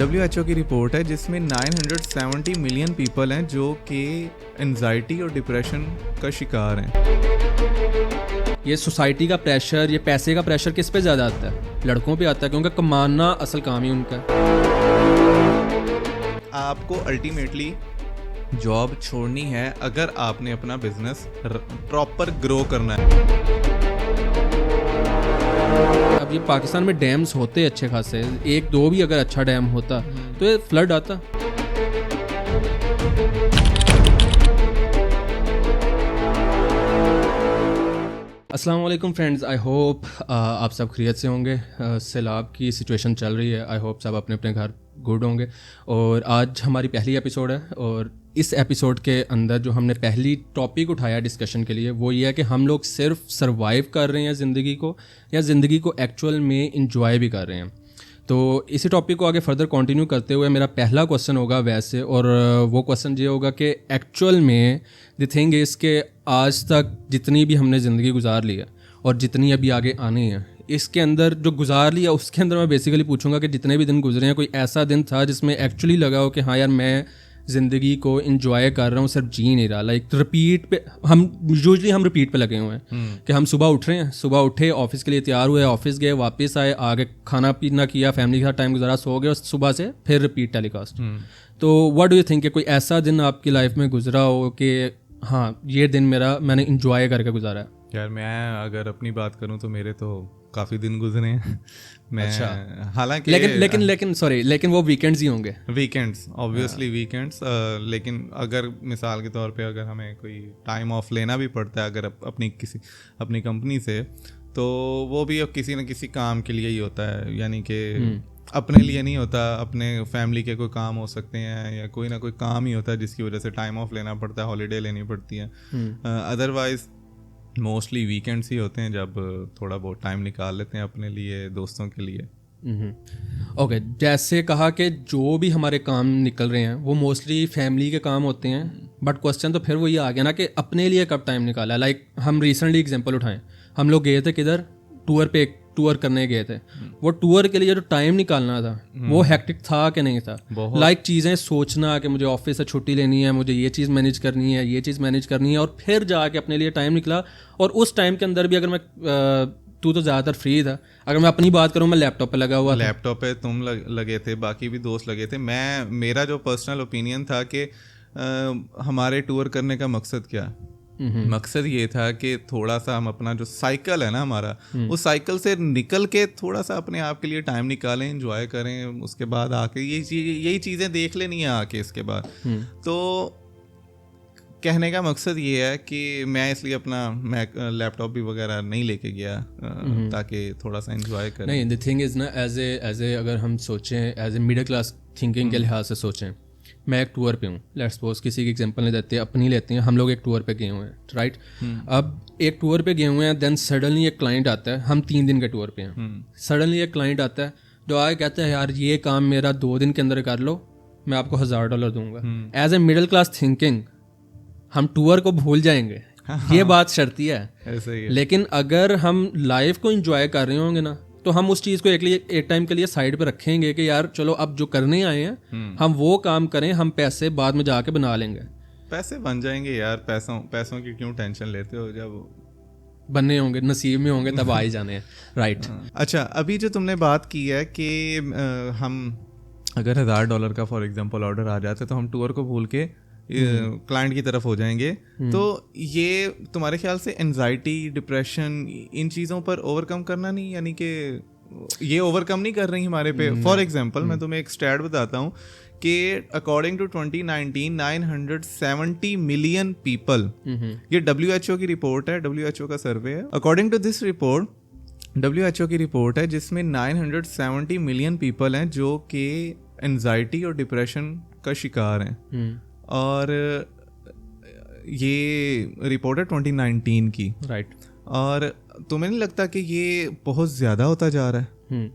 WHO की report है जिसमें 970 मिलियन पीपल हैं जो कि एंजाइटी और डिप्रेशन का शिकार हैं। ये सोसाइटी का प्रेशर, ये पैसे का प्रेशर किस पे ज़्यादा आता है? लड़कों पे आता है, क्योंकि कमाना असल काम ही उनका है। आपको अल्टीमेटली जॉब छोड़नी है अगर आपने अपना बिजनेस प्रॉपर ग्रो करना है। अब ये पाकिस्तान में डैम्स होते अच्छे खासे, एक दो भी अगर अच्छा डैम होता तो ये फ्लड आता। अस्सलाम वालेकुम फ्रेंड्स, आई होप आप सब खैरियत से होंगे। सैलाब की सिचुएशन चल रही है, आई होप सब अपने अपने घर गुड होंगे। और आज हमारी पहली एपिसोड है और इस एपिसोड के अंदर जो हमने पहली टॉपिक उठाया डिस्कशन के लिए वो ये है कि हम लोग सिर्फ सरवाइव कर रहे हैं ज़िंदगी को या ज़िंदगी को एक्चुअल में इंजॉय भी कर रहे हैं। तो इसी टॉपिक को आगे फर्दर कंटिन्यू करते हुए मेरा पहला क्वेश्चन होगा वैसे, और वो क्वेश्चन ये होगा कि एक्चुअल में द थिंग इज़ के आज तक जितनी भी हमने ज़िंदगी गुजार ली है और जितनी अभी आगे आनी है, इसके अंदर जो गुजार लिया उसके अंदर मैं बेसिकली पूछूंगा कि जितने भी दिन गुजरे हैं कोई ऐसा दिन था जिसमें एक्चुअली लगा हो कि हाँ यार मैं ज़िंदगी को इंजॉय कर रहा हूँ, सिर्फ जी नहीं रहा। लाइक रिपीट पे हम रिपीट पे लगे हुए हैं कि हम सुबह उठ रहे हैं, सुबह उठे, ऑफिस के लिए तैयार हुए, ऑफिस गए, वापस आए, आगे खाना पीना किया, फैमिली के साथ टाइम गुजारा, सो गए और सुबह से फिर रिपीट टेलीकास्ट। तो व्हाट डू यू थिंक, कोई ऐसा दिन आपकी लाइफ में गुजरा हो कि हाँ ये दिन मैंने इंजॉय करके गुजारा है? यार मैं अगर अपनी बात करूं तो मेरे तो काफ़ी दिन गुजरे हैं। मैं अच्छा। हालांकि लेकिन वो वीकेंड्स ही होंगे। वीकेंड्स ऑब्वियसली वीकेंड्स, लेकिन अगर मिसाल के तौर पे अगर हमें कोई टाइम ऑफ लेना भी पड़ता है अगर अपनी कंपनी से, तो वो भी अब किसी न किसी काम के लिए ही होता है। यानी कि अपने लिए नहीं होता, अपने फैमिली के कोई काम हो सकते हैं या कोई ना कोई काम ही होता है जिसकी वजह से टाइम ऑफ लेना पड़ता है, हॉलीडे लेनी पड़ती है। अदरवाइज मोस्टली वीकेंड्स ही होते हैं जब थोड़ा बहुत टाइम निकाल लेते हैं अपने लिए, दोस्तों के लिए। ओके, जैसे कहा कि जो भी हमारे काम निकल रहे हैं वो मोस्टली फैमिली के काम होते हैं, बट क्वेश्चन तो फिर वो ये आ गया ना कि अपने लिए कब टाइम निकाला। लाइक हम रिसेंटली एग्जांपल उठाएं, हम लोग गए थे किधर, टूर करने गए थे। वो टूर के लिए जो टाइम निकालना था वो हेक्टिक था कि नहीं था? लाइक चीज़ें सोचना कि मुझे ऑफिस से छुट्टी लेनी है, मुझे ये चीज़ मैनेज करनी है, ये चीज़ मैनेज करनी है, और फिर जाके अपने लिए टाइम निकला। और उस टाइम के अंदर भी अगर मैं तू तो ज़्यादातर फ्री था, अगर मैं अपनी बात करूँ मैं लैपटॉप पे लगा हुआ था। लैपटॉप पे तुम लगे थे, बाकी भी दोस्त लगे थे। मेरा जो पर्सनल ओपिनियन था कि हमारे टूर करने का मकसद क्या है? मकसद ये था कि थोड़ा सा हम अपना जो साइकिल है ना हमारा, उस साइकिल से निकल के थोड़ा सा अपने आप के लिए टाइम निकालें, एंजॉय करें, उसके बाद आके यही चीज़ें देख लेनी है आके इसके बाद। तो कहने का मकसद ये है कि मैं इसलिए अपना लैपटॉप भी वगैरह नहीं लेके गया ताकि थोड़ा सा एंजॉय करें। नहीं, द थिंग इज़ ना, एज ए अगर हम सोचें as a middle class thinking के लिहाज से सोचें, मैं एक टूर पे हूँ, लेट्स सपोज किसी की एग्जांपल नहीं देते, अपनी लेते हैं, हम लोग एक टूर पे गए हुए हैं, राइट? अब एक टूर पे गए हुए हैं, देन सडनली एक क्लाइंट आता है, हम 3 दिन के टूर पे हैं, सडनली एक क्लाइंट आता है जो आगे कहता है यार ये काम मेरा 2 दिन के अंदर कर लो, मैं आपको $1000 दूंगा। As a middle class thinking हम टूर को भूल जाएंगे, ये बात शर्ती है। ऐसे ही है। लेकिन अगर हम लाइफ को एंजॉय कर रहे होंगे ना, तो हम उस चीज़ को एक टाइम के लिए साइड पे रखेंगे कि यार चलो अब जो करने आए हैं हम वो काम करें, हम पैसे बाद में जाके बना लेंगे। पैसे बन जाएंगे यार, पैसों की क्यों टेंशन लेते हो? जब बनने होंगे, नसीब में होंगे, तब आ ही जाने हैं, राइट? अच्छा, अभी जो तुमने बात की है कि हम अगर $1000 का फॉर एग्जांपल ऑर्डर आ जाता है तो हम टूर को भूल के क्लाइंट की तरफ हो जाएंगे, तो ये तुम्हारे ख्याल से एंजाइटी, डिप्रेशन, इन चीज़ों पर ओवरकम करना नहीं, यानी कि ये ओवरकम नहीं कर रही हमारे पे? फॉर एग्जांपल मैं तुम्हें एक स्टैट बताता हूँ कि अकॉर्डिंग टू 2019 970 मिलियन पीपल, ये WHO की रिपोर्ट है, WHO का सर्वे है। According to this report, WHO की रिपोर्ट है जिसमें 970 मिलियन पीपल हैं जो कि एंजाइटी और डिप्रेशन का शिकार हैं। और ये रिपोर्ट है 2019 की, राइट? और तुम्हें नहीं लगता कि ये बहुत ज़्यादा होता जा रहा है?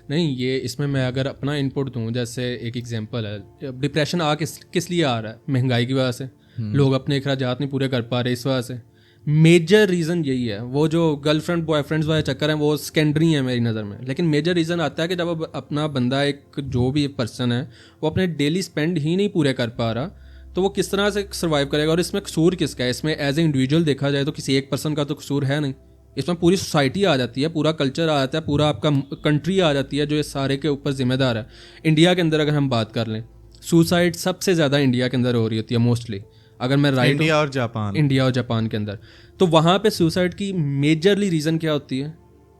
नहीं, ये इसमें मैं अगर अपना इनपुट दूं, जैसे एक एग्जांपल है, डिप्रेशन किस लिए आ रहा है? महंगाई की वजह से, लोग अपने अखराजात नहीं पूरे कर पा रहे, इस वजह से। मेजर रीज़न यही है। वो जो गर्लफ्रेंड बॉयफ्रेंड्स वाले चक्कर हैं वो सेकेंडरी है मेरी नज़र में, लेकिन मेजर रीज़न आता है कि जब अब अपना बंदा एक जो भी पर्सन है वो अपने डेली स्पेंड ही नहीं पूरे कर पा रहा, तो वो किस तरह से सर्वाइव करेगा। और इसमें कसूर किसका है? इसमें एज ए इंडिविजुअल देखा जाए तो किसी एक पर्सन का तो कसूर है नहीं, इसमें पूरी सोसाइटी आ जाती है, पूरा कल्चर आ जाता है, पूरा आपका कंट्री आ जाती है जो ये सारे के ऊपर जिम्मेदार है। इंडिया के अंदर अगर हम बात कर लें, सुसाइड सबसे ज़्यादा इंडिया के अंदर हो रही होती है मोस्टली, अगर मैं राइट, इंडिया और जापान के अंदर। तो वहाँ पे सुसाइड की मेजरली रीज़न क्या होती है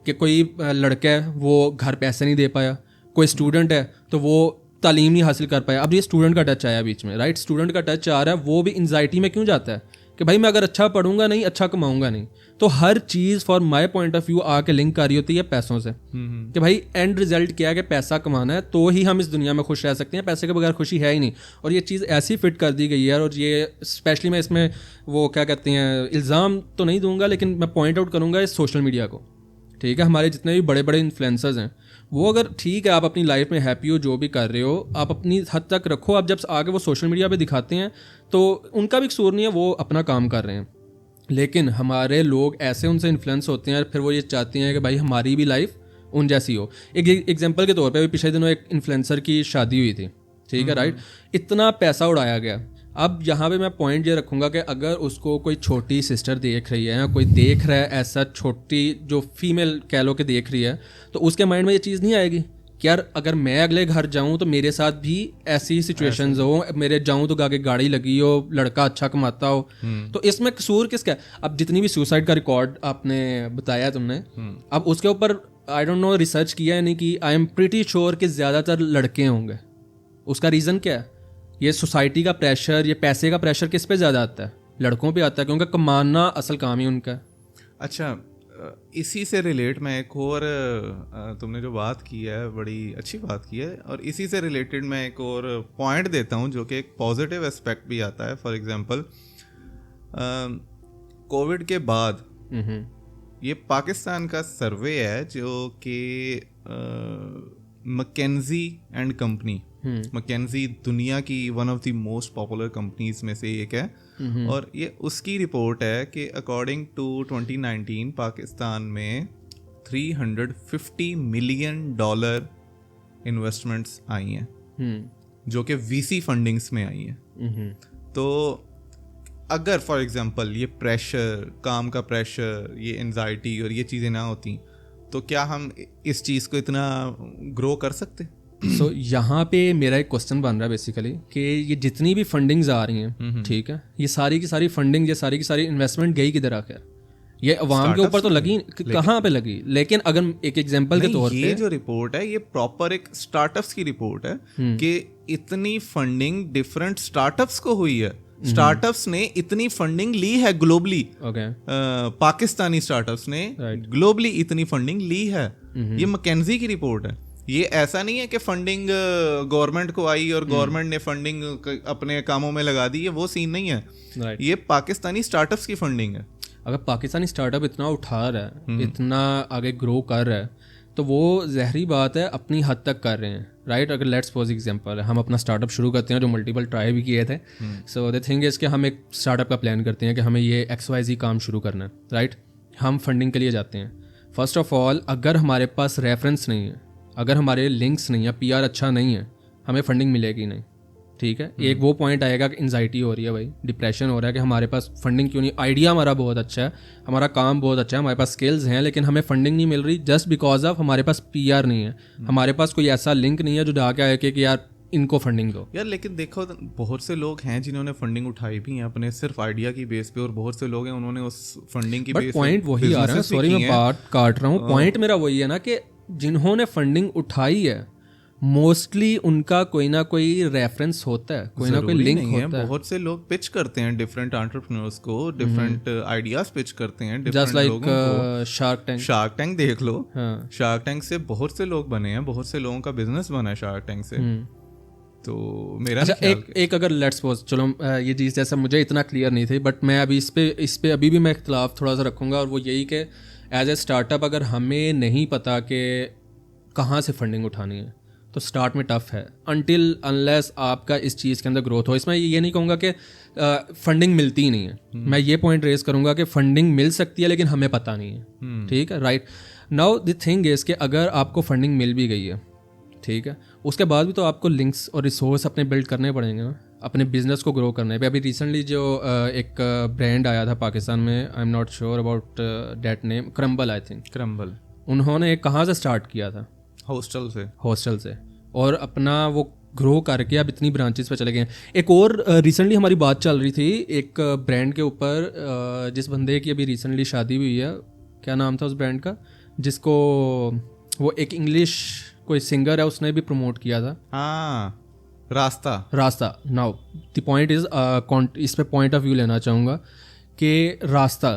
कि कोई लड़का है वो घर पैसे नहीं दे पाया, कोई स्टूडेंट है तो वो तालीम नहीं हासिल कर पाया। अब ये स्टूडेंट का टच आया बीच में, राइट, स्टूडेंट का टच आ रहा है, वो भी एंजाइटी में क्यों जाता है कि भाई मैं अगर अच्छा पढ़ूंगा नहीं, अच्छा कमाऊंगा नहीं। तो हर चीज़ for my point of view आके लिंक कर रही होती है पैसों से, कि भाई एंड रिजल्ट क्या है कि पैसा कमाना है तो ही हम इस दुनिया में खुश रह सकते हैं, पैसे के बगैर खुशी है ही नहीं। और ये चीज़ ऐसी फिट कर दी गई है, और ये स्पेशली मैं इसमें वो क्या कहते हैं, इल्ज़ाम तो नहीं दूंगा लेकिन मैं पॉइंट आउट करूंगा इस सोशल मीडिया को, ठीक है। हमारे जितने भी बड़े बड़े इन्फ्लुएंसर्स हैं वो अगर ठीक है आप अपनी लाइफ में हैप्पी हो, जो भी कर रहे हो आप अपनी हद तक रखो, आप जब आगे वो सोशल मीडिया पे दिखाते हैं तो उनका भी कसूर नहीं है, वो अपना काम कर रहे हैं। लेकिन हमारे लोग ऐसे उनसे इन्फ्लुएंस होते हैं, फिर वो ये चाहते हैं कि भाई हमारी भी लाइफ उन जैसी हो। एक एग्जांपल के तौर पे पिछले दिनों एक इन्फ्लुएंसर की शादी हुई थी, ठीक है, राइट, इतना पैसा उड़ाया गया। अब यहाँ पे मैं पॉइंट ये रखूँगा कि अगर उसको कोई छोटी सिस्टर देख रही है या कोई देख रहा है ऐसा, छोटी जो फीमेल कह लो कि देख रही है, तो उसके माइंड में ये चीज़ नहीं आएगी कि यार अगर मैं अगले घर जाऊँ तो मेरे साथ भी ऐसी सिचुएशंस हो, मेरे जाऊँ तो आगे गाड़ी लगी हो, लड़का अच्छा कमाता हो। तो इसमें कसूर किसका है? अब जितनी भी सुसाइड का रिकॉर्ड आपने बताया तुमने, अब उसके ऊपर आई डोंट नो रिसर्च किया है नहीं कि आई एम प्रीटी श्योर कि ज़्यादातर लड़के होंगे। उसका रीज़न क्या है? ये सोसाइटी का प्रेशर, ये पैसे का प्रेशर किस पे ज़्यादा आता है? लड़कों पे आता है, क्योंकि कमाना असल काम ही उनका है। अच्छा, इसी से रिलेट मैं एक और, तुमने जो बात की है बड़ी अच्छी बात की है, और इसी से रिलेटेड मैं एक और पॉइंट देता हूँ जो कि एक पॉजिटिव एस्पेक्ट भी आता है। फॉर एग्जांपल कोविड के बाद ये पाकिस्तान का सर्वे है जो कि मैकेंजी एंड कंपनी, मैकेंजी दुनिया की one of the most popular companies में से एक है, और ये उसकी रिपोर्ट है कि अकॉर्डिंग टू 2019 पाकिस्तान में $350 मिलियन इन्वेस्टमेंट्स आई हैं, जो कि वीसी फंडिंग्स में आई हैं। तो अगर फॉर एग्जांपल ये प्रेशर, काम का प्रेशर, ये एंजाइटी और ये चीज़ें ना होती तो क्या हम इस चीज़ को इतना ग्रो कर सकते? सो यहाँ पे मेरा एक क्वेश्चन बन रहा है बेसिकली कि ये जितनी भी फंडिंग्स आ रही हैं, ठीक है, ये सारी की सारी फंडिंग, ये सारी की सारी इन्वेस्टमेंट गई किधर आखिर? ये अवाम के ऊपर तो लगी, कहाँ पे लगी? लेकिन अगर एक एग्जांपल के तौर पे ये जो रिपोर्ट है ये प्रॉपर एक स्टार्टअप्स की रिपोर्ट है कि इतनी फंडिंग डिफरेंट स्टार्टअप्स को हुई है, स्टार्टअप्स ने इतनी फंडिंग ली है ग्लोबली, पाकिस्तानी स्टार्टअप्स ने ग्लोबली इतनी फंडिंग ली है। ये मैकेंजी की रिपोर्ट है। ये ऐसा नहीं है कि फंडिंग गवर्नमेंट को आई और गवर्नमेंट ने फंडिंग अपने कामों में लगा दी है, वो सीन नहीं है। ये पाकिस्तानी स्टार्टअप्स की फंडिंग है। अगर पाकिस्तानी स्टार्टअप इतना उठा रहा है, इतना आगे ग्रो कर रहा है, तो वो ज़हरी बात है अपनी हद तक कर रहे हैं, राइट। अगर लेट्स सपोज एग्जांपल है, हम अपना स्टार्टअप शुरू करते हैं, जो मल्टीपल ट्राई भी किए थे। सो द थिंग इज़ कि हम एक स्टार्टअप का प्लान करते हैं कि हमें ये XYZ काम शुरू करना है, राइट। हम फंडिंग के लिए जाते हैं। फर्स्ट ऑफ ऑल अगर हमारे पास रेफरेंस नहीं है, अगर हमारे लिंक्स नहीं है, PR अच्छा नहीं है, हमें फंडिंग मिलेगी नहीं, ठीक है। एक वो पॉइंट आएगा कि एंजाइटी हो रही है, भाई डिप्रेशन हो रहा है कि हमारे पास फंडिंग क्यों नहीं, आइडिया हमारा बहुत अच्छा है, हमारा काम बहुत अच्छा है, हमारे पास स्किल्स हैं, लेकिन हमें फंडिंग नहीं मिल रही जस्ट बिकॉज ऑफ हमारे पास PR नहीं है, हमारे पास कोई ऐसा लिंक नहीं है जो जाके आए कि यार इनको फंडिंग दो। यार लेकिन देखो बहुत से लोग हैं जिन्होंने फंडिंग उठाई भी है अपने सिर्फ आइडिया की बेस पे, और बहुत से लोग हैं उन्होंने उस फंडिंग की बेस पे, पॉइंट वही आ रहा है, सॉरी मैं बात काट रहा हूँ, पॉइंट मेरा वही है ना कि जिन्होंने फंडिंग उठाई है मोस्टली उनका कोई ना कोई रेफरेंस होता है, कोई ना कोई लिंक होता है। बहुत से लोग पिच करते हैं डिफरेंट एंटरप्रेन्योर्स को, डिफरेंट आइडियाज पिच करते हैं, जस्ट लाइक शार्क टैंक देख लो। शार्क टैंक से बहुत से लोग बने हैं, बहुत से लोगों का बिजनेस बना है शार्क टैंक से। तो मेरा अच्छा एक अगर लेट्स सपोज, चलो ये चीज़ जैसा मुझे इतना क्लियर नहीं थी, बट मैं अभी इस पे अभी भी मैं इख्तलाफ थोड़ा सा रखूँगा, और वो यही कि एज ए स्टार्टअप अगर हमें नहीं पता कि कहाँ से फंडिंग उठानी है, तो स्टार्ट में टफ है अनटिल अनलेस आपका इस चीज़ के अंदर ग्रोथ हो। इसमें ये नहीं कहूँगा कि फंडिंग मिलती ही नहीं है, मैं ये पॉइंट रेज करूँगा कि फंडिंग मिल सकती है लेकिन हमें पता नहीं है। ठीक है, right. Now the thing is कि अगर आपको फंडिंग मिल भी गई है, ठीक है, उसके बाद भी तो आपको लिंक्स और रिसोर्स अपने बिल्ड करने पड़ेंगे ना, अपने बिजनेस को ग्रो करने पे। अभी रिसेंटली जो एक ब्रांड आया था पाकिस्तान में, I am not sure about that name, crumble, I think crumble, उन्होंने कहाँ से स्टार्ट किया था? हॉस्टल से, और अपना वो ग्रो करके अब इतनी ब्रांचेस पे चले गए हैं। एक और रिसेंटली हमारी बात चल रही थी एक ब्रांड के ऊपर, जिस बंदे की अभी रिसेंटली शादी हुई है, क्या नाम था उस ब्रांड का, जिसको वो एक इंग्लिश कोई सिंगर है उसने भी प्रमोट किया था। हाँ, रास्ता। नाउ द पॉइंट इज, इस पे पॉइंट ऑफ व्यू लेना चाहूँगा कि रास्ता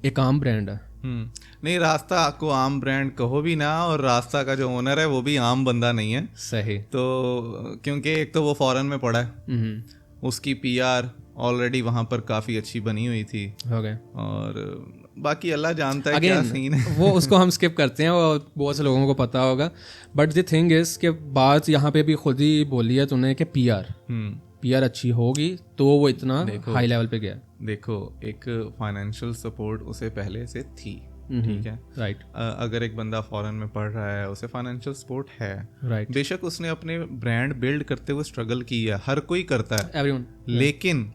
एक आम ब्रांड है। नहीं, रास्ता को आम ब्रांड कहो भी ना, और रास्ता का जो ओनर है वो भी आम बंदा नहीं है। सही। तो क्योंकि एक तो वो फॉरेन में पड़ा है, उसकी पीआर ऑलरेडी वहाँ पर काफ़ी अच्छी बनी हुई थी, और बाकी अल्लाह जानता है क्या सीन है। वो उसको हम स्किप करते हैं और बहुत से लोगों को पता होगा। बट द थिंग इज कि बात यहाँ पे भी खुद ही बोली है तूने कि पीआर अच्छी होगी तो वो इतना हाई लेवल पे गया। देखो, एक फाइनेंशियल सपोर्ट उसे पहले से थी, ठीक है, राइट। अगर एक बंदा फॉरेन में पढ़ रहा है, उसे फाइनेंशियल सपोर्ट है, राइट। बेशक उसने अपने ब्रांड बिल्ड करते हुए स्ट्रगल की है, हर कोई करता है, एवरीवन, लेकिन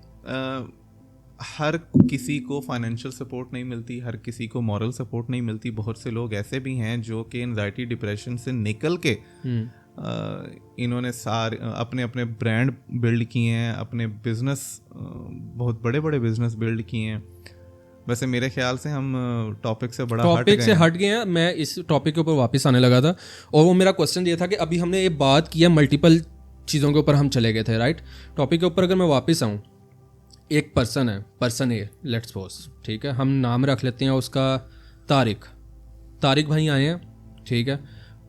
हर किसी को फाइनेंशियल सपोर्ट नहीं मिलती, हर किसी को मॉरल सपोर्ट नहीं मिलती। बहुत से लोग ऐसे भी हैं जो कि एंजाइटी डिप्रेशन से निकल के इन्होंने सारे अपने अपने ब्रांड बिल्ड किए हैं, अपने बिजनेस, बहुत बड़े बड़े बिजनेस बिल्ड किए हैं। वैसे मेरे ख्याल से हम टॉपिक से हट गए हैं। मैं इस टॉपिक के ऊपर वापस आने लगा था, और वो मेरा क्वेश्चन ये था कि अभी हमने ये बात किया, मल्टीपल चीज़ों के ऊपर हम चले गए थे, राइट। टॉपिक के ऊपर अगर मैं वापस आऊँ, एक पर्सन ए, लेट्स सपोज, ठीक है, हम नाम रख लेते हैं उसका तारिक भाई आए हैं, ठीक है,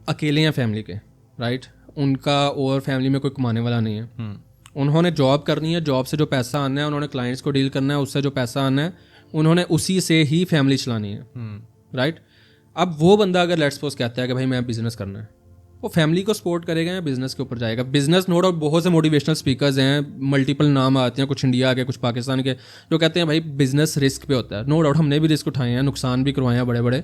अकेले हैं फैमिली के, राइट। उनका और फैमिली में कोई कमाने वाला नहीं है। उन्होंने जॉब करनी है, जॉब से जो पैसा आना है, उन्होंने क्लाइंट्स को डील करना है, उससे जो पैसा आना है उन्होंने उसी से ही फैमिली चलानी है, राइट। अब वो बंदा अगर लेट्स सपोज कहता है कि भाई मैं बिजनेस करना है, वो फैमिली को सपोर्ट करेगा या बिजनेस के ऊपर जाएगा? बिजनेस नो डाउट बहुत से मोटिवेशनल स्पीकर्स हैं, मल्टीपल नाम आते हैं, कुछ इंडिया के, कुछ पाकिस्तान के, जो कहते हैं भाई बिजनेस रिस्क पे होता है। नो डाउट हमने भी रिस्क उठाए हैं, नुकसान भी करवाए हैं बड़े बड़े,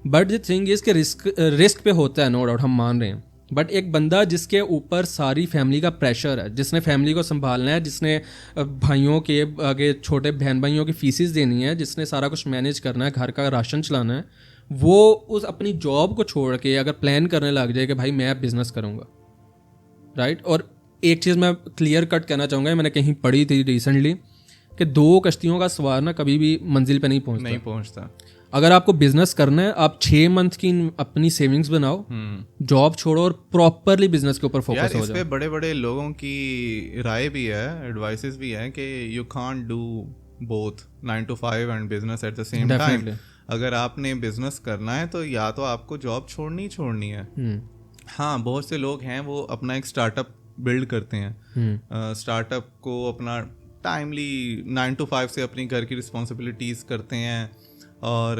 बट द थिंग इज कि रिस्क पे होता है, नो डाउट हम मान रहे हैं। बट एक बंदा जिसके ऊपर सारी फैमिली का प्रेशर है, जिसने फैमिली को संभालना है, जिसने भाइयों के आगे छोटे बहन भाइयों की फीसिस देनी है, जिसने सारा कुछ मैनेज करना है, घर का राशन चलाना है, वो उस अपनी जॉब को छोड़ के अगर प्लान करने लग जाए कि भाई मैं बिजनेस करूँगा, राइट। और एक चीज़ मैं क्लियर कट कहना चाहूँगा, मैंने कहीं पढ़ी थी रिसेंटली कि 2 कश्तियों का सवार ना कभी भी मंजिल पे नहीं पहुँचता। अगर आपको बिजनेस करना है, आप 6 मंथ की अपनी सेविंग्स बनाओ, जॉब छोड़ो और प्रॉपरली बिजनेस के ऊपर फोकस हो जाओ। इस पे बड़े बड़े लोगों की राय भी है, एडवाइसेस भी है कि you can't do both 9 to 5 and business at the same time. अगर आपने बिजनेस करना है तो या तो आपको जॉब छोड़नी है। हाँ, बहुत से लोग हैं वो अपना एक स्टार्टअप बिल्ड करते हैं, स्टार्टअप को अपना टाइमली 9 to 5 से अपनी घर की रिस्पॉन्सिबिलिटीज़ करते हैं, और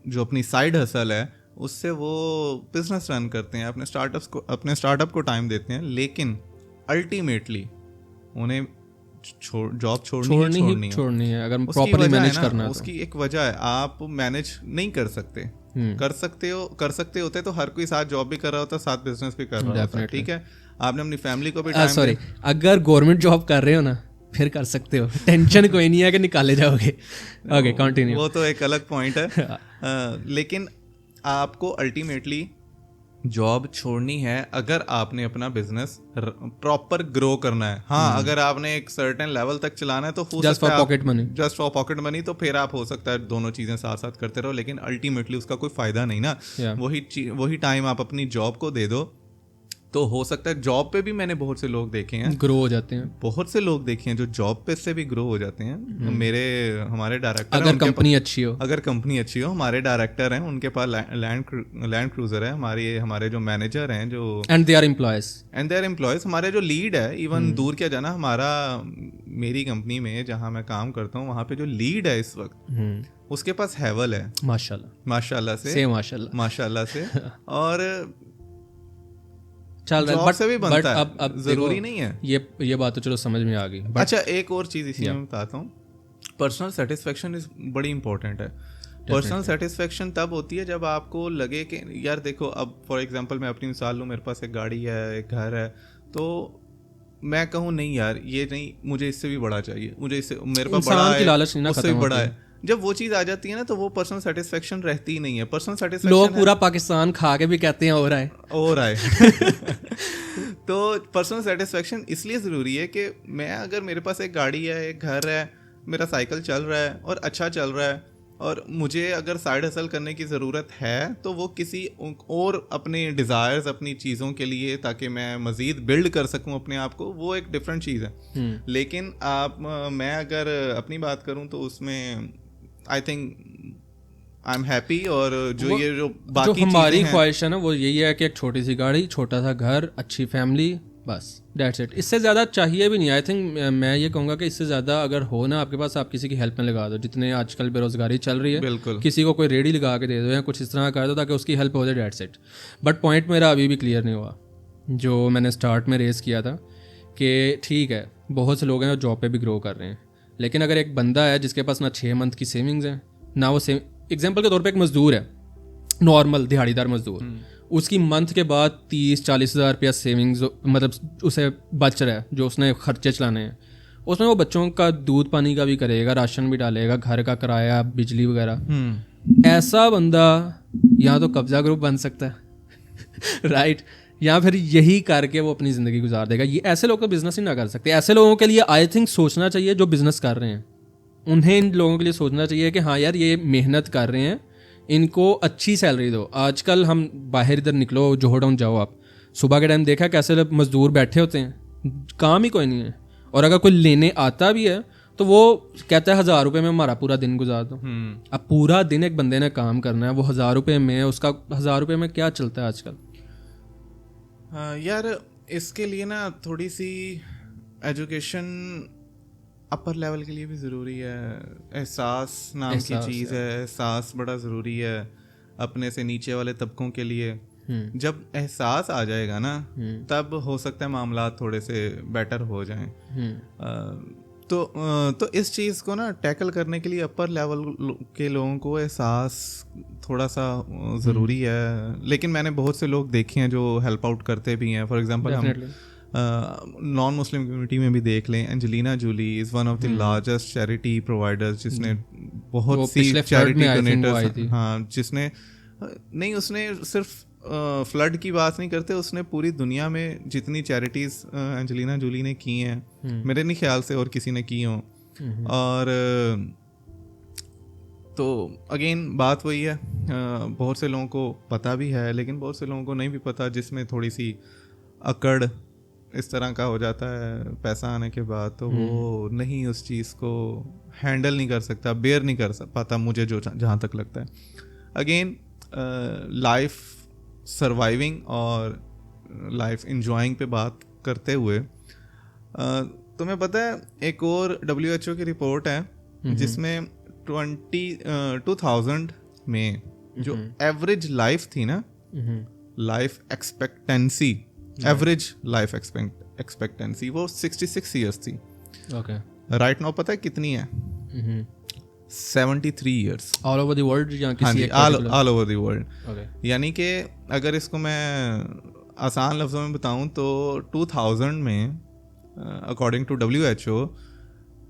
जो अपनी साइड हसल है उससे वो बिजनेस रन करते हैं, अपने स्टार्टअप को टाइम देते हैं, लेकिन अल्टीमेटली उन्हें जॉब छोड़नी है अगर प्रॉपर्ली मैनेज करना है। उसकी एक वजह है, आप मैनेज नहीं कर सकते। कर सकते होते तो हर कोई साथ जॉब भी कर रहा होता, साथ बिजनेस भी कर रहा होता, ठीक है। आपने अपनी फैमिली को भी अगर गवर्नमेंट जॉब कर रहे हो ना फिर कर सकते हो, टेंशन कोई नहीं है कि निकाले जाओगे। Okay, continue. वो तो एक अलग पॉइंट है। लेकिन आपको अल्टीमेटली जॉब छोड़नी है अगर आपने अपना बिजनेस प्रॉपर ग्रो करना है। हाँ, अगर आपने एक सर्टेन लेवल तक चलाना है तो जस्ट फॉर पॉकेट मनी, तो फिर आप हो सकता है दोनों चीजें साथ साथ करते रहो, लेकिन अल्टीमेटली उसका कोई फायदा नहीं ना। वही टाइम आप अपनी जॉब को दे दो तो हो सकता है। जॉब पे भी मैंने बहुत से लोग देखे हैं ग्रो हो जाते हैं, बहुत से लोग देखे हैं जो जॉब पे से भी ग्रो हो जाते हैं। हमारे डायरेक्टर, अगर कंपनी अच्छी हो, हमारे डायरेक्टर हैं, उनके पास लैंड क्रूजर है, हमारे जो मैनेजर हैं जो एंड देयर एम्प्लॉयज, हमारे जो लीड है, इवन दूर क्या जाना, मेरी कंपनी में जहाँ मैं काम करता हूँ वहाँ पे जो लीड है इस वक्त, उसके पास हैवल है, माशाल्लाह से। और चल रहा है, जॉब से भी बनता है, अब जरूरी नहीं है। ये बात तो चलो समझ में आ गई। अच्छा, एक और चीज़ इसी में बताता हूँ, पर्सनल सेटिस्फेक्शन इज बड़ी इंपॉर्टेंट है। पर्सनल सेटिस्फेक्शन तब होती है जब आपको लगे कि यार देखो, अब फॉर एग्जांपल मैं अपनी मिसाल लूँ, मेरे पास एक गाड़ी है, एक घर है, तो मैं कहूँ नहीं यार ये नहीं, मुझे इससे भी बड़ा चाहिए, मुझे इससे, मेरे पास बड़ा है, उससे भी बड़ा है। जब वो चीज़ आ जाती है ना, तो वो पर्सनल सेटिस्फेक्शन रहती ही नहीं है। पर्सनल सेटिस्फेक्शन लोग पूरा पाकिस्तान खा के भी कहते हैं हो रहा है तो पर्सनल सेटिस्फेक्शन इसलिए ज़रूरी है कि मैं, अगर मेरे पास एक गाड़ी है, एक घर है, मेरा साइकिल चल रहा है और अच्छा चल रहा है, और मुझे अगर साइड हसल करने की ज़रूरत है तो वो किसी और अपने डिज़ायर्स, अपनी चीज़ों के लिए, ताकि मैं मज़ीद बिल्ड कर सकूं अपने आप को, वो एक डिफरेंट चीज़ है। लेकिन मैं अगर अपनी बात करूं तो उसमें I think I am happy, और जो बाकी हमारी ख्वाहिश है ना वो यही है कि एक छोटी सी गाड़ी, छोटा सा घर, अच्छी फैमिली, बस दैट्स इट। इससे ज़्यादा चाहिए भी नहीं। आई थिंक मैं ये कहूँगा कि इससे ज़्यादा अगर हो ना आपके पास, आप किसी की हेल्प में लगा दो। जितने आजकल बेरोज़गारी चल रही है, बिल्कुल किसी को कोई रेडी लगा के दे दो या कुछ इस तरह कर दो ताकि उसकी हेल्प हो जाए, दैट्स इट। बट पॉइंट मेरा अभी भी क्लियर नहीं हुआ जो मैंने स्टार्ट में रेज़ किया था कि ठीक है, बहुत से लोग हैं जो जॉब पे भी ग्रो कर रहे हैं, लेकिन अगर एक बंदा है जिसके पास ना 6 मंथ की सेविंग्स हैं, ना वो एग्जाम्पल के तौर पर एक मज़दूर है, नॉर्मल दिहाड़ीदार मज़दूर, उसकी मंथ के बाद 30-40 हज़ार रुपया सेविंग्स मतलब उसे बच रहा है जो उसने खर्चे चलाने हैं, उसमें वो बच्चों का दूध पानी का भी करेगा, राशन भी डालेगा, घर का किराया, बिजली वगैरह। ऐसा बंदा या तो कब्जा ग्रुप बन सकता है राइट, या फिर यही करके वो अपनी ज़िंदगी गुजार देगा। ये ऐसे लोग तो बिज़नेस ही ना कर सकते। ऐसे लोगों के लिए आई थिंक सोचना चाहिए, जो बिज़नेस कर रहे हैं उन्हें, इन लोगों के लिए सोचना चाहिए कि हाँ यार ये मेहनत कर रहे हैं, इनको अच्छी सैलरी दो। आजकल हम बाहर इधर निकलो, जोहो टाउन जाओ, आप सुबह के टाइम देखा कैसे मजदूर बैठे होते हैं, काम ही कोई नहीं है, और अगर कोई लेने आता भी है तो वो कहता है 1000 रुपये में हमारा पूरा दिन गुजार दो। अब पूरा दिन एक बंदे ने काम करना है, वो 1000 रुपये में, उसका 1000 रुपये में क्या चलता है आजकल? यार इसके लिए ना थोड़ी सी एजुकेशन अपर लेवल के लिए भी ज़रूरी है। एहसास नाम की चीज़ है, एहसास बड़ा ज़रूरी है अपने से नीचे वाले तबकों के लिए। जब एहसास आ जाएगा ना, तब हो सकता है मामला थोड़े से बेटर हो जाएं। तो इस चीज़ को ना टैकल करने के लिए अपर लेवल के लोगों को एहसास थोड़ा सा ज़रूरी है। लेकिन मैंने बहुत से लोग देखे हैं जो हेल्प आउट करते भी हैं। फॉर एग्जांपल हम नॉन मुस्लिम कम्युनिटी में भी देख लें, Angelina Jolie is one of the largest charity providers, जिसने बहुत सी चैरिटी डोनेटर्स, हाँ, जिसने नहीं, उसने सिर्फ फ्लड की बात नहीं करते, उसने पूरी दुनिया में जितनी चैरिटीज़ एंजेलिना जूली ने की हैं, मेरे नहीं ख्याल से और किसी ने की हों। और तो अगेन बात वही है, बहुत से लोगों को पता भी है, लेकिन बहुत से लोगों को नहीं भी पता, जिसमें थोड़ी सी अकड़ इस तरह का हो जाता है पैसा आने के बाद, तो वो नहीं उस चीज़ को हैंडल नहीं कर सकता, बेयर नहीं कर पाता, मुझे जो जहाँ तक लगता है। अगेन लाइफ सर्वाइविंग और लाइफ इंजॉइंग पे बात करते हुए, तुम्हें पता है एक और WHO की रिपोर्ट है जिसमें 2000 में जो एवरेज लाइफ थी ना, life expectancy, average life expectancy वो 66 ईयर्स थी। ओके, राइट नाउ पता है कितनी है? 73 years all over the world, या किसी एक ऑल ओवर द वर्ल्ड। यानी कि अगर इसको मैं आसान लफ्ज़ों में बताऊं तो 2000 में अकॉर्डिंग टू WHO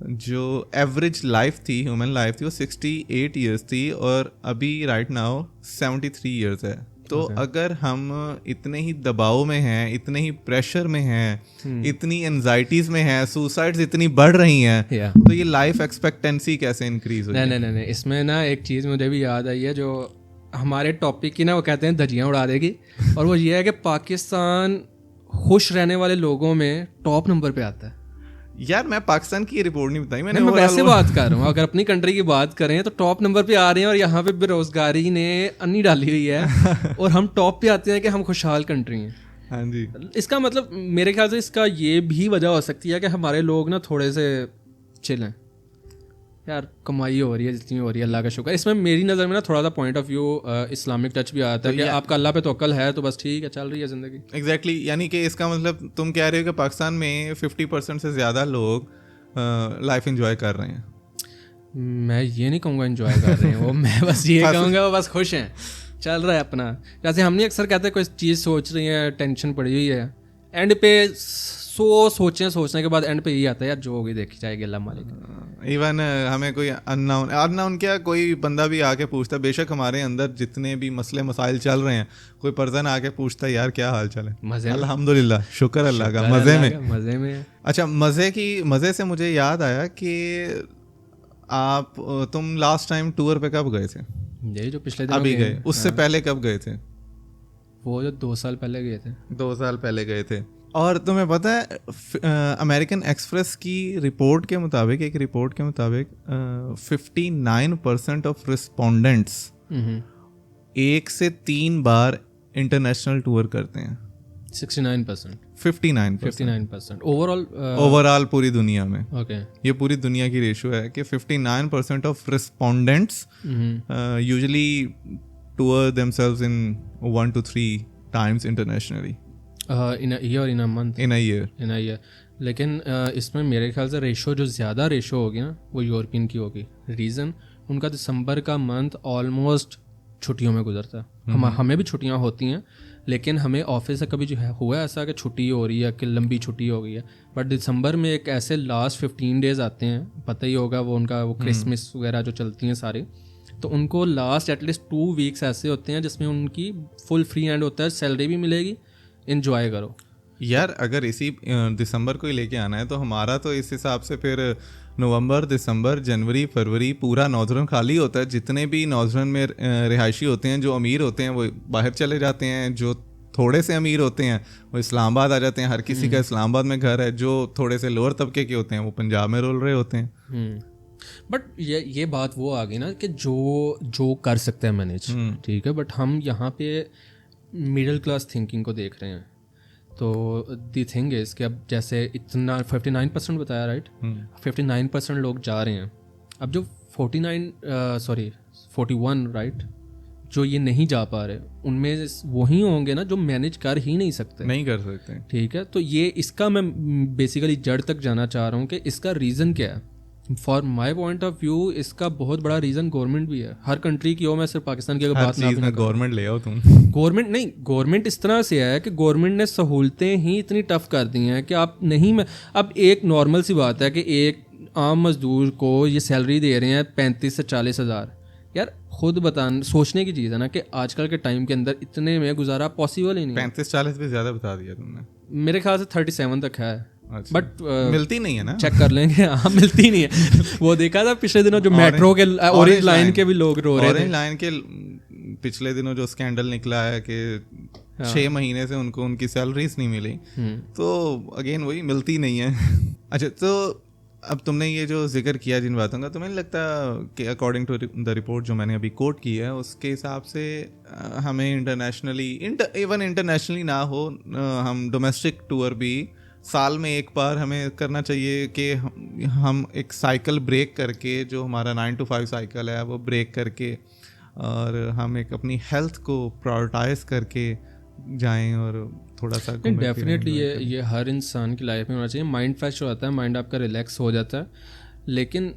जो एवरेज लाइफ थी, ह्यूमन लाइफ थी, वो 68 ईयर्स थी, और अभी राइट नाउ 73 ईयर्स है। तो अगर हम इतने ही दबाव में हैं, इतने ही प्रेशर में हैं, इतनी एंजाइटीज में हैं, सुसाइड्स इतनी बढ़ रही हैं, तो ये लाइफ एक्सपेक्टेंसी कैसे इंक्रीज होगी? नहीं, इसमें ना एक चीज़ मुझे भी याद आई है जो हमारे टॉपिक की ना, वो कहते हैं धज्जियाँ उड़ा देगी, और वो ये है कि पाकिस्तान खुश रहने वाले लोगों में टॉप नंबर पे आता है। यार मैं पाकिस्तान की रिपोर्ट नहीं बताई मैंने, मैं वैसे बात कर रहा हूँ। अगर अपनी कंट्री की बात करें तो टॉप नंबर पे आ रहे हैं, और यहाँ पे बेरोजगारी ने अन्नी डाली हुई है और हम टॉप पे आते हैं कि हम खुशहाल कंट्री हैं। हाँ जी, इसका मतलब मेरे ख्याल से इसका ये भी वजह हो सकती है कि हमारे लोग ना थोड़े से चिल हैं, यार कमाई हो रही है जितनी हो रही है, अल्लाह का शुक्र। इसमें मेरी नज़र में ना थोड़ा सा point of view Islamic touch भी आता है कि आपका अल्लाह पे तवक्कल है तो बस ठीक है, चल रही है ज़िंदगी। एग्जैक्टली यानी कि इसका मतलब तुम कह रहे हो कि पाकिस्तान में 50% से ज़्यादा लोग लाइफ एंजॉय कर रहे हैं। मैं ये नहीं कहूँगा एंजॉय कर रहे हैं वो, मैं बस ये कहूँगा वो बस खुश हैं, चल रहा है अपना। जैसे हम नहीं अक्सर कहते कोई चीज़ सोच रही है, टेंशन पड़ी हुई है, एंड पे सोचने के बाद एंड पे यही आता है यार जो होगी देखी जाएगी, अल्लाह मालिक। इवन हमें कोई अननाउन क्या कोई बंदा भी आके पूछता है, बेशक हमारे अंदर जितने भी मसले मसाइल चल रहे हैं, कोई पर्सन आके पूछता है यार क्या हाल चाल है, मज़े, अल्हम्दुलिल्लाह, शुक्र अल्लाह का, मज़े में। अच्छा, मज़े से मुझे याद आया कि तुम लास्ट टाइम टूर पे कब गए थे? यही जो पिछले दिन अभी गए, उससे पहले कब गए थे? वो जो 2 साल पहले गए थे। 2 साल पहले गए थे। और तुम्हें पता है अमेरिकन एक्सप्रेस की रिपोर्ट के मुताबिक 59% ऑफ रिस्पोंडेंट्स 1 से 3 बार इंटरनेशनल टूर करते हैं। 59% ओवरऑल पूरी दुनिया में। ओके, ये पूरी दुनिया की रेशो है कि 59% of respondents usually tour themselves in 1 to 3 times internationally in a year, in a year। लेकिन इसमें मेरे ख्याल से रेशो जो ज़्यादा रेशो होगी ना वो यूरोपियन की होगी। रीज़न उनका दिसंबर का मंथ ऑलमोस्ट छुट्टियों में गुजरता है। हमें भी छुट्टियां होती हैं, लेकिन हमें ऑफिस से कभी जो है हुआ ऐसा कि छुट्टी हो रही है कि लंबी छुट्टी हो गई है, बट दिसंबर में एक ऐसे लास्ट 15 डेज़ आते हैं, पता ही होगा वो उनका वो क्रिसमस वगैरह जो चलती हैं सारी, तो उनको लास्ट एटलीस्ट 2 वीक्स ऐसे होते हैं जिसमें उनकी फुल फ्री हैंड होता है, सैलरी भी मिलेगी, एंजॉय करो। यार अगर इसी दिसंबर को ही लेके आना है तो हमारा तो इस हिसाब से फिर नवंबर, दिसंबर, जनवरी, फरवरी पूरा नॉर्दर्न खाली होता है। जितने भी नॉर्दर्न में रिहायशी होते हैं, जो अमीर होते हैं वो बाहर चले जाते हैं, जो थोड़े से अमीर होते हैं वो इस्लामाबाद आ जाते हैं, हर किसी का इस्लामाबाद में घर है, जो थोड़े से लोअर तबके के होते हैं वो पंजाब में रोल रहे होते हैं। बट ये बात वो आ गई ना कि जो कर सकते हैं मैनेज, ठीक है, बट हम यहाँ पे मिडिल क्लास थिंकिंग को देख रहे हैं। तो दी थिंग इज़ कि अब जैसे इतना 59% बताया, राइट, 59% लोग जा रहे हैं। अब जो 41, राइट, जो ये नहीं जा पा रहे, उनमें वही होंगे ना जो मैनेज कर ही नहीं सकते, ठीक है। तो ये इसका मैं बेसिकली जड़ तक जाना चाह रहा हूँ कि इसका रीज़न क्या है। For my point of view इसका बहुत बड़ा रीज़न गवर्नमेंट भी है, हर कंट्री की हो, मैं सिर्फ पाकिस्तान की अगर बात ना गवर्नमेंट ले आओ तुम। गवर्नमेंट नहीं, गवर्नमेंट इस तरह से है कि गवर्नमेंट ने सहूलतें ही इतनी टफ कर दी हैं कि आप नहीं, मैं अब एक नॉर्मल सी बात है कि एक आम मजदूर को ये सैलरी दे रहे हैं 35 से 40 हज़ार। यार खुद सोचने की चीज़ है ना कि आजकल के टाइम के अंदर इतने में गुजारा पॉसिबल ही नहीं। 35-40 भी ज़्यादा बता दिया तुमने। मेरे ख्याल से 37 तक है, बट मिलती नहीं है ना, चेक कर लेंगे। हाँ, मिलती नहीं है। वो देखा था पिछले दिनों जो मेट्रो के ऑरेंज लाइन के भी लोग रो रहे थे। ऑरेंज लाइन के पिछले दिनों जो स्कैंडल निकला है कि 6 महीने से उनको उनकी सैलरीज नहीं मिली, तो अगेन वही मिलती नहीं है। अच्छा, तो अब तुमने ये जो जिक्र किया जिन बातों का, तुम्हें नहीं लगता कि अकॉर्डिंग टू द रिपोर्ट जो मैंने अभी कोट की है उसके हिसाब से हमें इवन इंटरनेशनली ना हो, हम डोमेस्टिक टूर भी साल में एक बार हमें करना चाहिए कि हम एक साइकिल ब्रेक करके, जो हमारा 9 to 5 साइकिल है वो ब्रेक करके, और हम एक अपनी हेल्थ को प्रायोरिटाइज करके जाएं और थोड़ा सा डेफिनेटली ये हर इंसान की लाइफ में होना चाहिए। माइंड फ्रेश हो जाता है, माइंड आपका रिलैक्स हो जाता है। लेकिन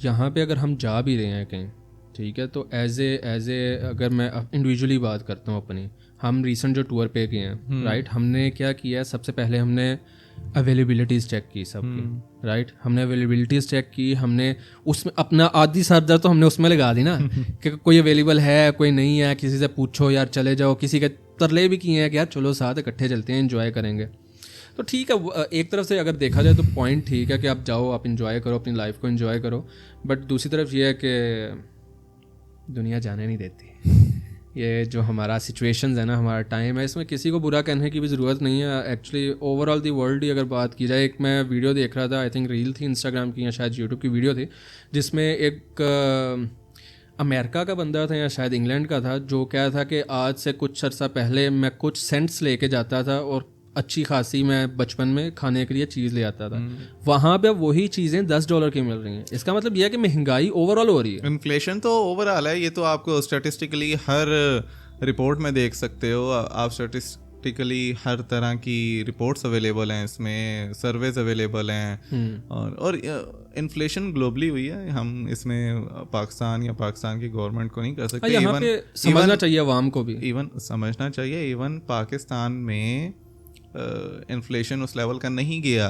यहाँ पे अगर हम जा भी रहे हैं कहीं, ठीक है, तो एज ए अगर मैं इंडिविजुअली बात करता हूँ अपनी, हम रिसेंट जो टूर पे गए हैं, राइट, हमने क्या किया, सबसे पहले हमने अवेलेबिलिटीज़ चेक की सबकी, राइट, हमने अवेलेबिलिटीज़ चेक की, हमने उसमें अपना आधी सरदर्द तो हमने उसमें लगा दी ना कि कोई अवेलेबल है, कोई नहीं है, किसी से पूछो यार चले जाओ, किसी के तरले भी किए हैं कि यार चलो साथ इकट्ठे चलते हैं, एंजॉय करेंगे। तो ठीक है, एक तरफ से अगर देखा जाए तो पॉइंट ठीक है कि आप जाओ, आप एंजॉय करो, अपनी लाइफ को एंजॉय करो, बट दूसरी तरफ ये है कि दुनिया जाने नहीं देती। ये जो हमारा सिचुएशंस है ना, हमारा टाइम है, इसमें किसी को बुरा कहने की भी ज़रूरत नहीं है। एक्चुअली ओवरऑल दी वर्ल्ड की अगर बात की जाए, एक मैं वीडियो देख रहा था, आई थिंक रील थी इंस्टाग्राम की या शायद यूट्यूब की वीडियो थी, जिसमें एक अमेरिका का बंदा था या शायद इंग्लैंड का था, जो क्या था कि आज से कुछ अर्सा पहले मैं कुछ सेंट्स लेके जाता था और अच्छी खासी मैं बचपन में खाने के लिए चीज़ ले आता था, वहाँ पे अब वही चीज़ें $10 की मिल रही हैं। इसका मतलब यह है कि महंगाई ओवरऑल हो रही है। इन्फ्लेशन तो ओवरऑल है, ये तो आपको स्टैटिस्टिकली हर रिपोर्ट में देख सकते हो आप। स्टैटिस्टिकली हर तरह की रिपोर्ट्स अवेलेबल हैं, इसमें सर्वेज अवेलेबल हैं। और इन्फ्लेशन ग्लोबली हुई है, हम इसमें पाकिस्तान या पाकिस्तान की गवर्नमेंट को नहीं कर सकते। यहाँ पे समझना चाहिए अवाम को भी, इवन समझना चाहिए, इवन पाकिस्तान में इन्फ्लेशन उस लेवल का नहीं गया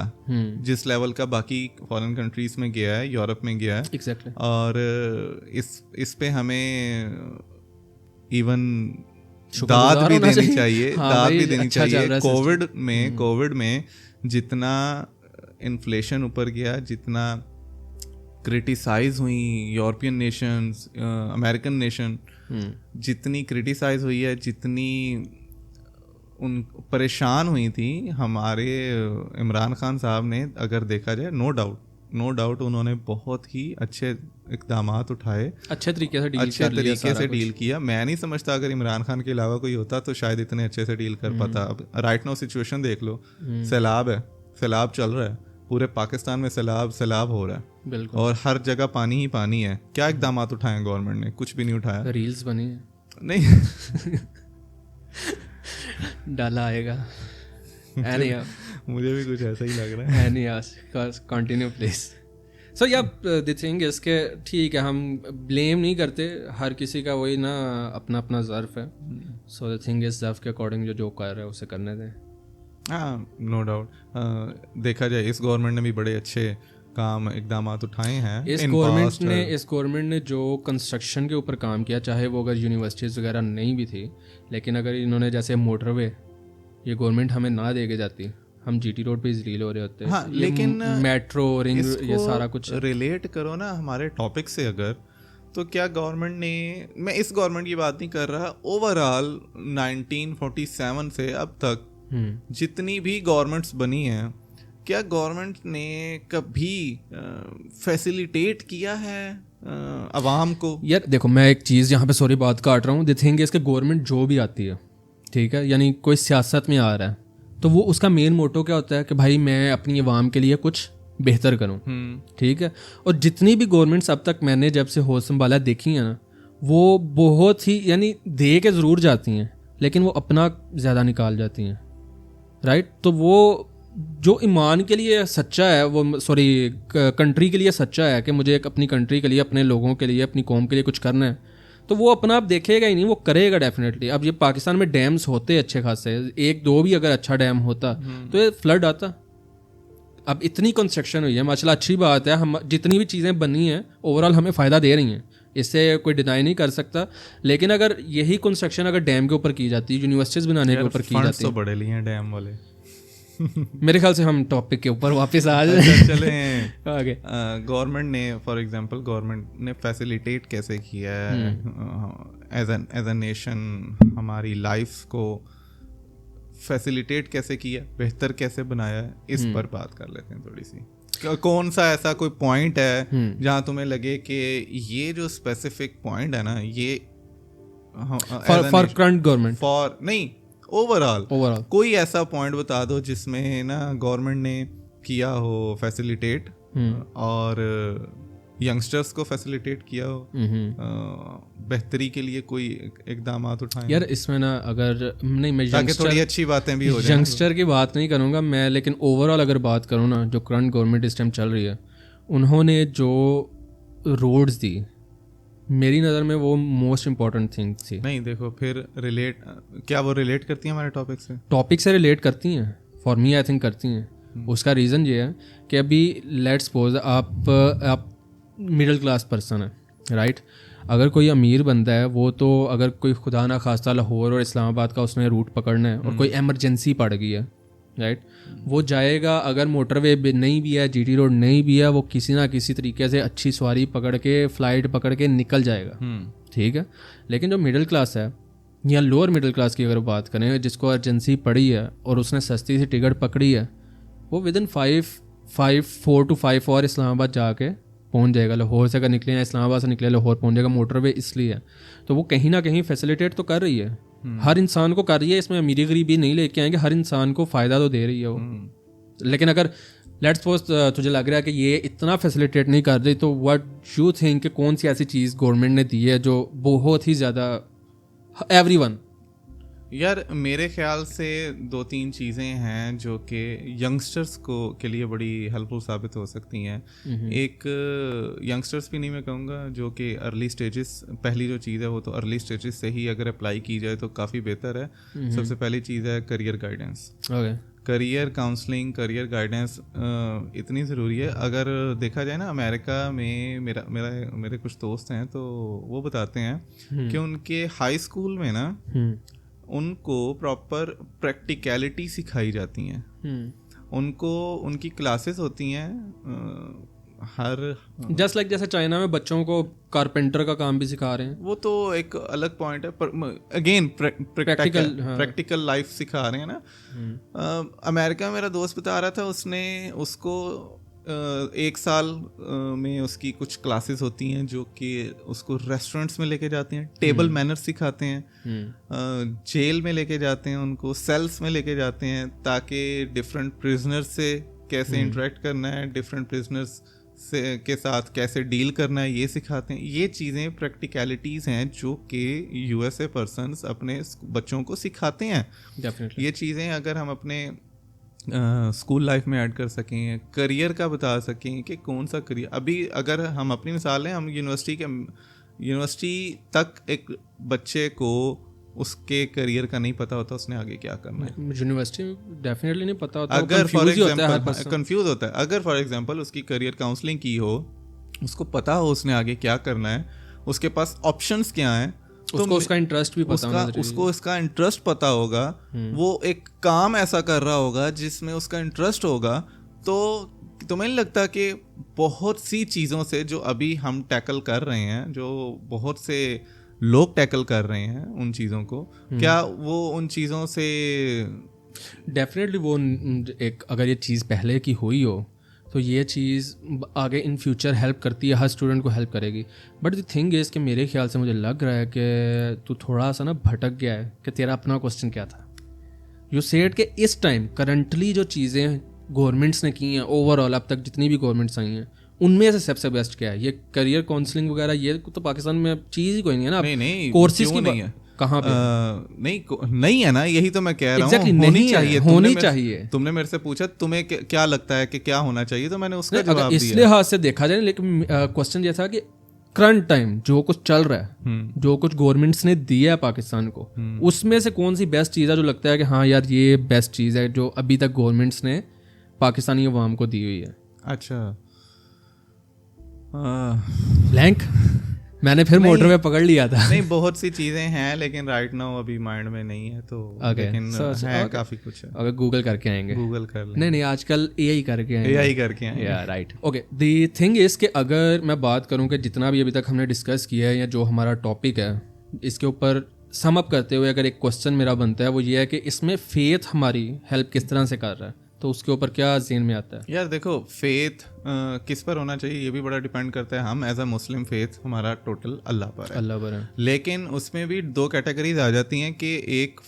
जिस लेवल का बाकी फॉरेन कंट्रीज में गया है, यूरोप में गया है। Exactly. और इस पे हमें इवन दाद भी देनी चाहिए, दाद भी देनी चाहिए। कोविड में जितना इन्फ्लेशन ऊपर गया, जितना क्रिटिसाइज हुई यूरोपियन नेशंस, अमेरिकन नेशन जितनी क्रिटिसाइज हुई है, जितनी उन परेशान हुई थी, हमारे इमरान खान साहब ने अगर देखा जाए, नो डाउट उन्होंने बहुत ही अच्छे इक़दामात उठाए, अच्छे तरीके से डील किया। मैं नहीं समझता अगर इमरान खान के अलावा कोई होता तो शायद इतने अच्छे से डील कर पाता। अब राइट नाउ सिचुएशन देख लो, सैलाब है, सैलाब चल रहा है, पूरे पाकिस्तान में सैलाब हो रहा है, बिल्कुल, और हर जगह पानी ही पानी है। क्या इक़दामात उठाए गवर्नमेंट ने? कुछ भी नहीं उठाया। रील्स बनी है नहीं डाला आएगा मुझे भी कुछ ऐसा ही लग रहा है। Continue please. सो या द थिंग इज के ठीक है, हम ब्लेम नहीं करते, हर किसी का वही ना अपना अपना ज़र्फ है। सो द थिंग इज ज़र्फ के अकॉर्डिंग जो कर रहा है उसे करने दें। हाँ, नो डाउट। देखा जाए इस गवर्नमेंट ने भी बड़े अच्छे काम इक़दामात उठाए हैं। इस गवर्नमेंट ने जो कंस्ट्रक्शन के ऊपर काम किया, चाहे वो अगर यूनिवर्सिटीज़ वगैरह नहीं भी थी, लेकिन अगर इन्होंने जैसे मोटरवे ये गवर्नमेंट हमें ना दे के जाती, हम जीटी रोड पे जलील हो रहे होते। हाँ, लेकिन मेट्रो रिंग ये सारा कुछ रिलेट करो ना हमारे टॉपिक से अगर, तो क्या गवर्नमेंट ने, मैं इस गवर्नमेंट की बात नहीं कर रहा, ओवरऑल 1947 से अब तक जितनी भी गवर्नमेंट्स बनी हैं, क्या गवर्नमेंट ने कभी फैसिलिटेट किया है अवाम को? यार देखो, मैं एक चीज़ यहाँ पे सॉरी बात काट रहा हूँ। द थिंग इज कि गवर्नमेंट जो भी आती है, ठीक है, यानी कोई सियासत में आ रहा है, तो वो उसका मेन मोटो क्या होता है कि भाई मैं अपनी अवाम के लिए कुछ बेहतर करूँ, ठीक है। और जितनी भी गवर्नमेंट्स अब तक मैंने जब से होश संभाला देखी है ना, वो बहुत ही यानी दे के ज़रूर जाती हैं, लेकिन वो अपना ज़्यादा निकाल जाती हैं, राइट। तो वो जो ईमान के लिए सच्चा है, वो कंट्री के लिए सच्चा है कि मुझे एक अपनी कंट्री के लिए, अपने लोगों के लिए, अपनी कौम के लिए कुछ करना है, तो वो अपना आप देखेगा ही नहीं, वो करेगा डेफिनेटली। अब ये पाकिस्तान में डैम्स होते अच्छे खासे, एक दो भी अगर अच्छा डैम होता तो ये फ्लड आता। अब इतनी कंस्ट्रक्शन हुई है माशाल्लाह, अच्छी बात है, हम जितनी भी चीज़ें बनी हैं ओवरऑल हमें फ़ायदा दे रही हैं, इससे कोई डिनाई नहीं कर सकता। लेकिन अगर यही कंस्ट्रक्शन अगर डैम के ऊपर की जाती, यूनिवर्सिटीज़ बनाने के ऊपर की जाती, तो बड़े लिए हैं डैम वाले। मेरे ख्याल से हम टॉपिक के ऊपर वापस आ जाए। चले आगे। गवर्नमेंट ने, फॉर एग्जांपल, गवर्नमेंट ने फैसिलिटेट कैसे किया है एज एन नेशन, हमारी लाइफ को फैसिलिटेट कैसे किया, बेहतर कैसे बनाया है, इस पर बात कर लेते हैं थोड़ी सी। कौन सा ऐसा कोई पॉइंट है जहाँ तुम्हें लगे कि ये जो स्पेसिफिक पॉइंट है ना, ये फॉर करंट गवर्नमेंट, फॉर नहीं ओवरऑल कोई ऐसा पॉइंट बता दो जिसमें ना गवर्नमेंट ने किया हो फैसिलिटेट, और यंगस्टर्स को फैसिलिटेट किया हो, बेहतरी के लिए कोई इकदामात उठाए। यार इसमें ना अगर नहीं, मैं थोड़ी अच्छी बातें भी हो जाए, यंगस्टर की बात नहीं करूँगा मैं, लेकिन ओवरऑल अगर बात करूँ ना, जो करंट गवर्नमेंट इस टाइम चल रही है, उन्होंने जो रोड्स दी, मेरी नज़र में वो मोस्ट इम्पॉर्टेंट थिंग थी। नहीं देखो, फिर क्या वो रिलेट करती हैं हमारे टॉपिक से रिलेट करती हैं, फॉर मी आई थिंक करती हैं। उसका रीज़न ये है कि अभी लेट्स सपोज आप मिडिल क्लास पर्सन है, राइट। अगर कोई अमीर बंदा है, वो तो अगर कोई खुदा ना खास्ता लाहौर और इस्लामाबाद का उसने रूट पकड़ना है और कोई एमरजेंसी पड़ गई है, राइट, वो जाएगा। अगर मोटरवे नहीं भी है, जीटी रोड नहीं भी है, वो किसी ना किसी तरीके से अच्छी सवारी पकड़ के, फ्लाइट पकड़ के निकल जाएगा, ठीक है। लेकिन जो मिडिल क्लास है या लोअर मिडिल क्लास की अगर बात करें, जिसको अर्जेंसी पड़ी है और उसने सस्ती सी टिकट पकड़ी है, वो within 4 to 5 hour Islamabad जाके पहुंच जाएगा। लाहौर से अगर निकले या इस्लामाबाद से निकले लाहौर पहुंच जाएगा। मोटरवे इसलिए है, तो वो कहीं ना कहीं फैसिलिटेट तो कर रही है, हर इंसान को कर रही है, इसमें अमीरी गरीबी नहीं लेके आएंगे, हर इंसान को फ़ायदा तो दे रही है वो। लेकिन अगर लेट्स सपोज तुझे लग रहा है कि ये इतना फैसिलिटेट नहीं कर रही, तो व्हाट यू थिंक कि कौन सी ऐसी चीज़ गवर्नमेंट ने दी है जो बहुत ही ज़्यादा एवरीवन? यार मेरे ख्याल से 2-3 चीज़ें हैं जो कि यंगस्टर्स को के लिए बड़ी हेल्पफुल साबित हो सकती हैं। एक यंगस्टर्स भी नहीं मैं कहूँगा, जो कि अर्ली स्टेजेस, पहली जो चीज़ है वो तो अर्ली स्टेजेस से ही अगर अप्लाई की जाए तो काफ़ी बेहतर है। सबसे पहली चीज़ है career guidance. Career counselling, career guidance इतनी ज़रूरी है। अगर देखा जाए ना, अमेरिका में मेरे कुछ दोस्त हैं तो वो बताते हैं कि उनके हाई स्कूल में ना उनको प्रॉपर प्रैक्टिकलिटी सिखाई जाती हैं। उनको उनकी क्लासेस होती हैं हर जस्ट लाइक जैसे चाइना में बच्चों को कारपेंटर का काम भी सिखा रहे हैं, वो तो एक अलग पॉइंट है, पर अगेन प्रैक्टिकल लाइफ सिखा रहे हैं ना। अमेरिका में मेरा दोस्त बता रहा था, उसको 1 साल में उसकी कुछ क्लासेस होती हैं जो कि उसको रेस्टोरेंट्स में लेके जाते हैं, टेबल मैनर्स सिखाते हैं, जेल में लेके जाते हैं, उनको सेल्स में लेके जाते हैं ताकि डिफरेंट प्रिजनर्स से कैसे इंटरेक्ट करना है, डिफरेंट प्रिजनर्स के साथ कैसे डील करना है, ये सिखाते हैं। ये चीज़ें प्रैक्टिकलिटीज़ हैं जो कि यूएसए पर्सन्स अपने बच्चों को सिखाते हैं। Definitely. ये चीज़ें अगर हम अपने स्कूल लाइफ में ऐड कर सकें, करियर का बता सकें कि कौन सा करियर। अभी अगर हम अपनी मिसाल लें, हम यूनिवर्सिटी तक एक बच्चे को उसके करियर का नहीं पता होता, उसने आगे क्या करना है। यूनिवर्सिटी डेफिनेटली नहीं पता होता, अगर फॉर एग्जांपल कंफ्यूज होता है। अगर फॉर एग्जांपल उसकी करियर काउंसलिंग की हो, उसको पता हो उसने आगे क्या करना है, उसके पास ऑप्शंस क्या हैं, तो उसका इंटरेस्ट भी पता होना चाहिए, उसको इसका इंटरेस्ट पता होगा, वो एक काम ऐसा कर रहा होगा जिसमें उसका इंटरेस्ट होगा, तो तुम्हें नहीं लगता कि बहुत सी चीज़ों से जो अभी हम टैकल कर रहे हैं, जो बहुत से लोग टैकल कर रहे हैं उन चीज़ों को, क्या वो उन चीज़ों से डेफिनेटली वो एक अगर ये चीज़ पहले की हुई हो तो ये चीज़ आगे इन फ्यूचर हेल्प करती है, हर स्टूडेंट को हेल्प करेगी। बट द थिंग इज़ कि मेरे ख्याल से मुझे लग रहा है कि तू थोड़ा सा ना भटक गया है कि तेरा अपना क्वेश्चन क्या था। यू सेड कि इस टाइम करंटली जो चीज़ें गवर्नमेंट्स ने की हैं ओवरऑल अब तक जितनी भी गवर्नमेंट्स आई हैं उनमें से सबसे बेस्ट क्या है? ये करियर काउंसलिंग वगैरह ये तो पाकिस्तान में चीज़ ही कोई नहीं है ना। नहीं कोर्सेज की नहीं है कहाँ पे? नहीं है ना, यही तो मैं कह रहा हूँ। होनी चाहिए। तुमने मेरे से पूछा तुम्हें क्या लगता है कि क्या होना चाहिए, तो मैंने उसका जवाब दिया। इस लिहाज से देखा जाए, लेकिन क्वेश्चन ये था कि करंट टाइम जो कुछ चल रहा है, जो कुछ गवर्नमेंट्स ने दिया है पाकिस्तान को, उसमें से कौन सी बेस्ट चीज़ है जो लगता है कि हाँ यार ये बेस्ट चीज़ है जो अभी तक गवर्नमेंट्स ने पाकिस्तानी अवाम को दी हुई है? अच्छा, ब्लैंक मैंने फिर मोटर में पकड़ लिया था। नहीं, बहुत सी चीजें हैं लेकिन राइट नाउ अभी माइंड में नहीं है, तो लेकिन है काफी कुछ है। अगर गूगल करके आएंगे, गूगल कर लेंगे। नहीं आजकल एआई करके आएंगे। या right. Okay, the thing is कि अगर मैं बात करूं कि जितना भी अभी तक हमने डिस्कस किया है या जो हमारा टॉपिक है, इसके ऊपर सम अप करते हुए अगर एक क्वेश्चन मेरा बनता है वो ये है कि इसमें फेथ हमारी हेल्प किस तरह से कर रहा है, तो उसके ऊपर क्या ज़हन में आता है? यार देखो, फेथ किस पर होना चाहिए ये भी बड़ा डिपेंड करता है। हम एज अ मुस्लिम फेथ हमारा टोटल अल्लाह पर है। लेकिन उसमें भी 2 कैटेगरीज आ जाती हैं कि एक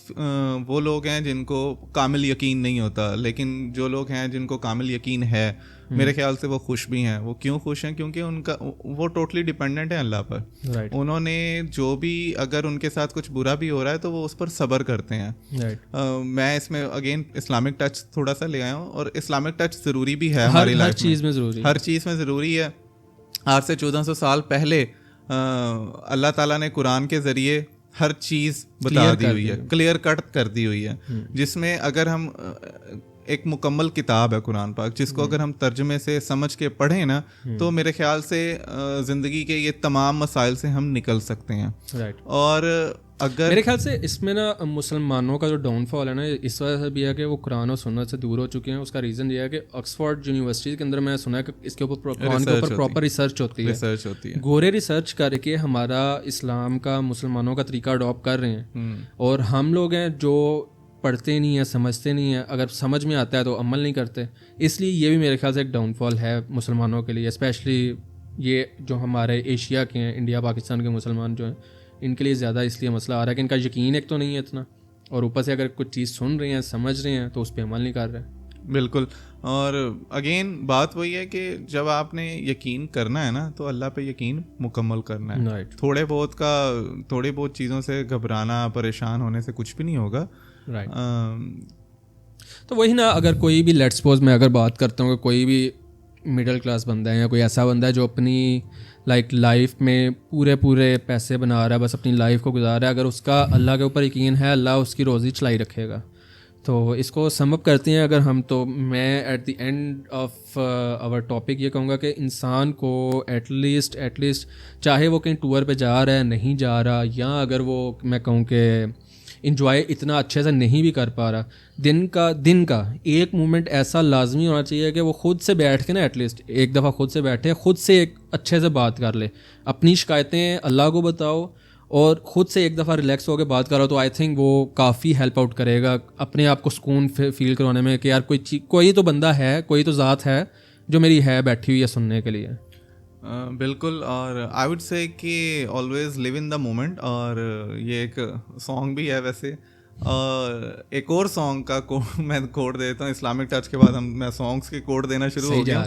वो लोग हैं जिनको कामिल यकीन नहीं होता, लेकिन जो लोग हैं जिनको कामिल यकीन है, मेरे ख्याल से वो खुश भी हैं। वो क्यों खुश हैं? क्योंकि वो टोटली डिपेंडेंट है अल्लाह पर। उन्होंने जो भी, अगर उनके साथ कुछ बुरा भी हो रहा है तो वो उस पर सब्र करते हैं। मैं इसमें अगेन इस्लामिक टच थोड़ा सा ले आया हूँ, और इस्लामिक टच ज़रूरी भी है हमारी लाइफ में, हर चीज़ में ज़रूरी है। आज से 1400 साल पहले अल्लाह ताला ने कुरान के ज़रिए हर चीज़ बता दी हुई है, क्लियर कट कर दी हुई है, जिसमें अगर हम एक मुकम्मल किताब है कुरान पाक, जिसको अगर हम तर्जमे से समझ के पढ़ें ना, तो मेरे ख्याल से ज़िंदगी के ये तमाम मसाइल से हम निकल सकते हैं। और अगर मेरे ख्याल से इसमें ना मुसलमानों का जो डाउनफॉल है ना, इस वजह से भी है कि वो कुरान और सुन्नत से दूर हो चुके हैं। उसका रीज़न ये है कि ऑक्सफोर्ड यूनिवर्सिटी के अंदर मैं सुना है कि इसके ऊपर कुरान के ऊपर प्रॉपर रिसर्च होती है। गोरे रिसर्च करके हमारा इस्लाम का, मुसलमानों का तरीका अडॉप्ट कर रहे हैं, और हम लोग हैं जो पढ़ते नहीं है, समझते नहीं है, अगर समझ में आता है तो अमल नहीं करते। इसलिए ये भी मेरे ख्याल से एक डाउनफॉल है मुसलमानों के लिए, स्पेशली ये जो हमारे एशिया के हैं, इंडिया पाकिस्तान के मुसलमान जो हैं, इनके लिए ज़्यादा इसलिए मसला आ रहा है कि इनका यकीन एक तो नहीं है इतना, और ऊपर से अगर कुछ चीज़ सुन रहे हैं, समझ रहे हैं, तो उस पर अमल नहीं कर रहे। बिल्कुल। और अगेन बात वही है कि जब आपने यकीन करना है ना, तो अल्लाह पे यकीन मुकम्मल करना है। राइट। थोड़ी बहुत चीज़ों से घबराना, परेशान होने से कुछ भी नहीं होगा। राइट। तो वही ना, अगर कोई भी, लेट्स सपोज मैं अगर बात करता हूँ कि कोई भी मिडिल क्लास बंदा है या कोई ऐसा बंदा है जो अपनी लाइफ में पूरे पैसे बना रहा है, बस अपनी लाइफ को गुजार रहा है, अगर उसका अल्लाह के ऊपर यकीन है, अल्लाह उसकी रोज़ी चलाई रखेगा। तो इसको सम अप करते हैं अगर हम, तो मैं at the end of our topic ये कहूँगा कि इंसान को एटलीस्ट चाहे वो कहीं टूर पे जा रहा है, नहीं जा रहा, या अगर वो मैं कहूँ कि इंजॉय इतना अच्छे से नहीं भी कर पा रहा, दिन का एक मोमेंट ऐसा लाजमी होना चाहिए कि वो खुद से बैठ के ना, एटलीस्ट एक दफ़ा खुद से बैठे, खुद से एक अच्छे से बात कर ले, अपनी शिकायतें अल्लाह को बताओ और ख़ुद से एक दफ़ा रिलैक्स होकर बात करो। तो आई थिंक वो काफ़ी हेल्प आउट करेगा अपने आप को सुकून फील करवाने में कि यार कोई तो बंदा है, कोई तो ज़ात है जो मेरी है बैठी हुई है सुनने के लिए। बिल्कुल। और आई वुड से कि always live in the moment. और ये एक सॉन्ग भी है वैसे। और एक और सॉन्ग का मैं कोड देता हूँ, इस्लामिक टच के बाद मैं सॉन्ग्स के कोड देना शुरू हो गया।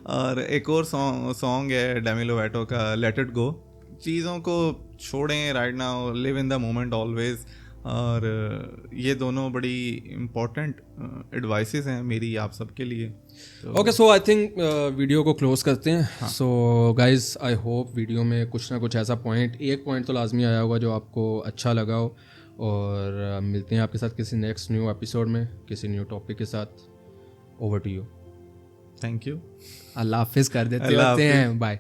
और एक और सॉन्ग है डेमी लोवाटो का, लेट इट गो। चीज़ों को छोड़ें right now, live in the moment always. और ये दोनों बड़ी इम्पोर्टेंट एडवाइसेस हैं मेरी आप सबके लिए। Okay, so I think video को क्लोज करते हैं। So guys, I hope video में कुछ ना कुछ ऐसा एक पॉइंट तो लाजमी आया होगा जो आपको अच्छा लगा हो। और मिलते हैं आपके साथ किसी नेक्स्ट न्यू एपिसोड में, किसी न्यू टॉपिक के साथ। Over to you. Thank you. अल्लाह हाफिज़ कर देते हैं। बाय।